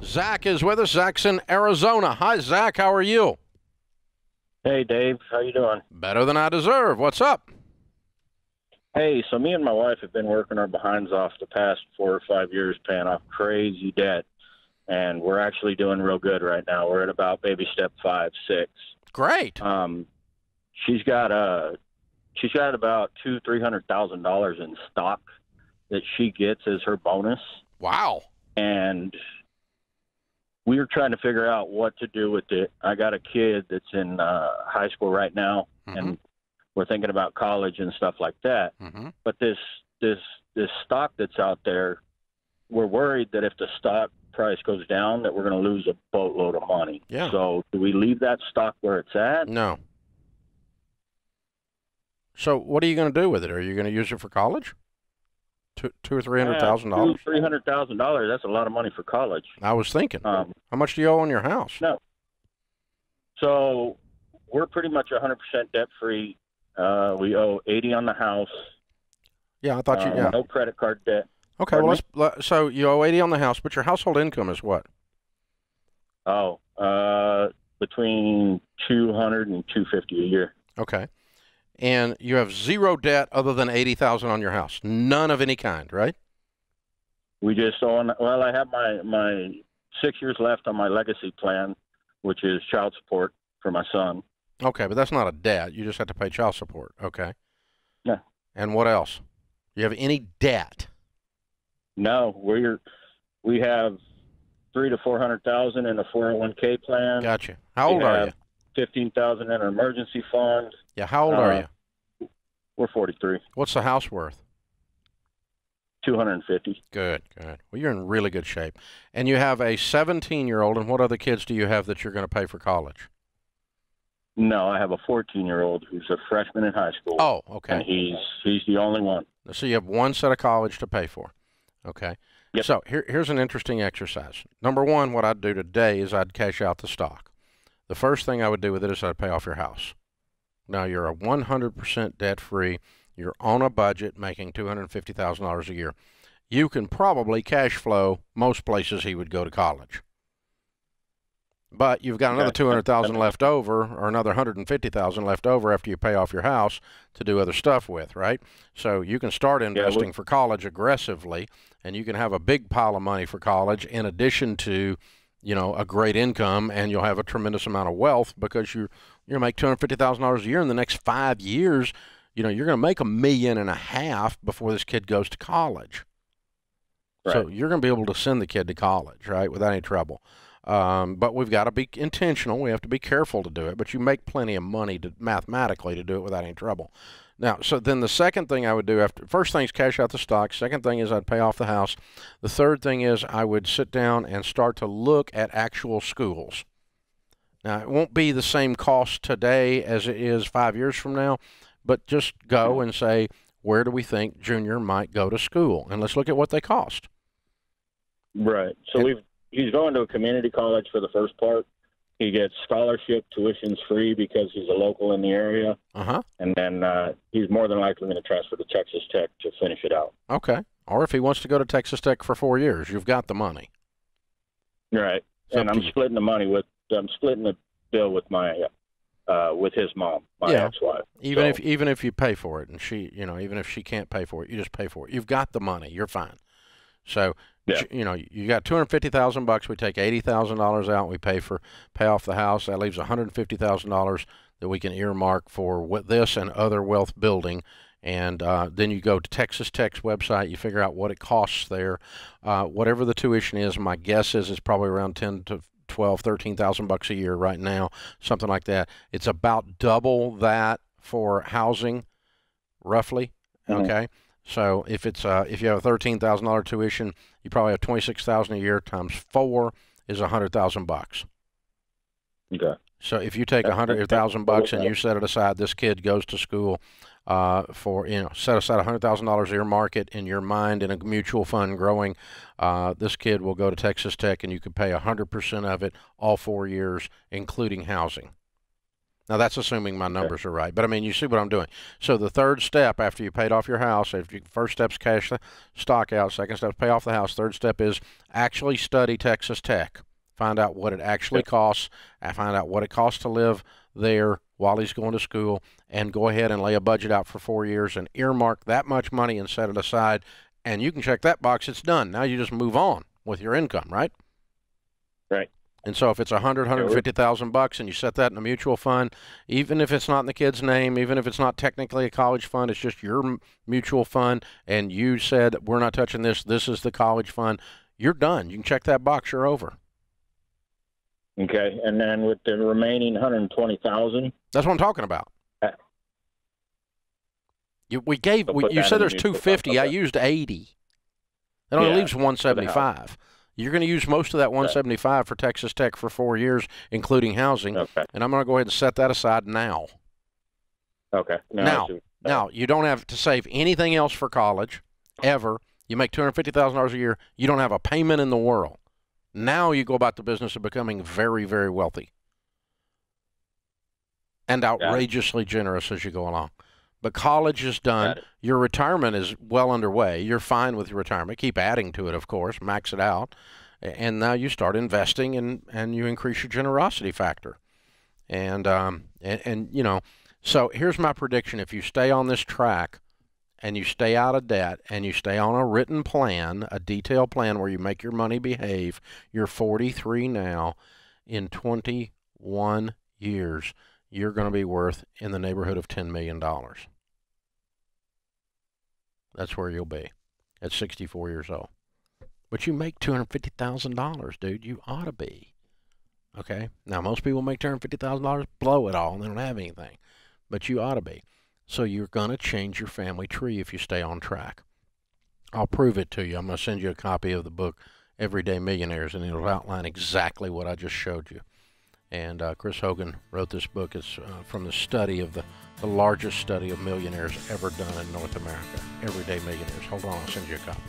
Zach is with us. Zach's in Arizona. Hi, Zach. How are you? Hey, Dave. How you doing? Better than I deserve. What's up? Hey, so me and my wife have been working our behinds off the past 4 or 5 years, paying off crazy debt, and we're actually doing real good right now. We're at about baby step 5, 6. Great. She's got about $300,000 in stock that she gets as her bonus, Wow. and we were trying to figure out what to do with it. I got a kid that's in high school right now, and we're thinking about college and stuff like that. But this stock that's out there, we're worried that if the stock price goes down, that we're going to lose a boatload of money. Yeah. So do we leave that stock where it's at? No. So what are you going to do with it? Are you going to use it for college? $200,000 or $300,000? $300,000. That's a lot of money for college. I was thinking. How much do you owe on your house? No. So we're pretty much 100% debt free. We owe $80 on the house. Yeah, I thought you. Yeah. No credit card debt. Okay. So you owe $80 on the house, but your household income is what? Oh, between $200 and $250 a year. Okay. And you have zero debt other than $80,000 on your house. None of any kind, right? We just own. Well, I have my 6 years left on my legacy plan, which is child support for my son. Okay, but that's not a debt. You just have to pay child support. Okay. Yeah. And what else? Do you have any debt? No, we have $300,000 to $400,000 in a 401k plan. Gotcha. How old are you? $15,000 in an emergency fund. Yeah. How old are you? We're 43. What's the house worth? $250. Good. Well, you're in really good shape. And you have a 17-year-old, and what other kids do you have that you're going to pay for college? No, I have a 14-year-old who's a freshman in high school. Oh, okay. And he's the only one. So you have one set of college to pay for. Okay. Yep. So here's an interesting exercise. Number one, what I'd do today is I'd cash out the stock. The first thing I would do with it is I'd pay off your house. Now you're a 100% debt-free. You're on a budget making $250,000 a year. You can probably cash flow most places he would go to college. But you've got another $200,000 left over, or another $150,000 left over after you pay off your house to do other stuff with, right? So you can start investing for college aggressively, and you can have a big pile of money for college in addition to, a great income, and you'll have a tremendous amount of wealth because you're going to make $250,000 a year in the next 5 years. You're going to make $1.5 million before this kid goes to college. Right. So you're going to be able to send the kid to college, right, without any trouble. But we've got to be intentional. We have to be careful to do it. But you make plenty of money mathematically to do it without any trouble. Now, so then the second thing I would do first thing is cash out the stock. Second thing is I'd pay off the house. The third thing is I would sit down and start to look at actual schools. Now, it won't be the same cost today as it is 5 years from now, but just go and say, where do we think Junior might go to school? And let's look at what they cost. Right. So he's going to a community college for the first part. He gets scholarship, tuition's free because he's a local in the area. And then he's more than likely going to transfer to Texas Tech to finish it out. Okay. Or if he wants to go to Texas Tech for 4 years, you've got the money. Right. And I'm splitting the bill with my with his mom, my ex-wife. Even if you pay for it, and she, even if she can't pay for it, you just pay for it. You've got the money. You're fine. So, you got $250,000. We take $80,000 out. We pay off the house. That leaves $150,000 that we can earmark for this and other wealth building. And then you go to Texas Tech's website. You figure out what it costs there. Whatever the tuition is, my guess is it's probably around $10,000 to $12,000, $13,000 a year right now, something like that. It's about double that for housing, roughly. Okay. So if it's if you have a $13,000 tuition, you probably have $26,000 a year times 4 is $100,000. Okay. So if you take $100,000 and you set it aside, this kid goes to school for set aside $100,000 earmark it in your mind in a mutual fund growing. This kid will go to Texas Tech, and you could pay 100% of it all 4 years, including housing. Now, that's assuming my numbers are right. But, I mean, you see what I'm doing. So the third step after you paid off your house, first step's cash the stock out, second step's pay off the house, third step is actually study Texas Tech. Find out what it actually costs, and find out what it costs to live there while he's going to school, and go ahead and lay a budget out for 4 years and earmark that much money and set it aside. And you can check that box. It's done. Now you just move on with your income, right? Right. And so if it's $150,000 and you set that in a mutual fund, even if it's not in the kid's name, even if it's not technically a college fund, it's just your mutual fund, and you said, we're not touching this, this is the college fund, you're done. You can check that box, you're over. Okay, and then with the remaining $120,000? That's what I'm talking about. You said there's $250. I used $80. That only leaves $175. You're going to use most of that $175 for Texas Tech for 4 years, including housing. Okay. And I'm going to go ahead and set that aside now. Okay. Now, you don't have to save anything else for college, ever. You make $250,000 a year. You don't have a payment in the world. Now you go about the business of becoming very, very wealthy and outrageously generous as you go along. But college is done. Your retirement is well underway. You're fine with your retirement. Keep adding to it, of course. Max it out. And now you start investing, and you increase your generosity factor. And you know, so here's my prediction. If you stay on this track and you stay out of debt and you stay on a written plan, a detailed plan where you make your money behave, you're 43 now. In 21 years, you're going to be worth in the neighborhood of $10 million. That's where you'll be at 64 years old. But you make $250,000, dude. You ought to be. Okay? Now, most people make $250,000, blow it all, and they don't have anything. But you ought to be. So you're going to change your family tree if you stay on track. I'll prove it to you. I'm going to send you a copy of the book, Everyday Millionaires, and it'll outline exactly what I just showed you. And Chris Hogan wrote this book. It's from the study of the largest study of millionaires ever done in North America, Everyday Millionaires. Hold on, I'll send you a copy.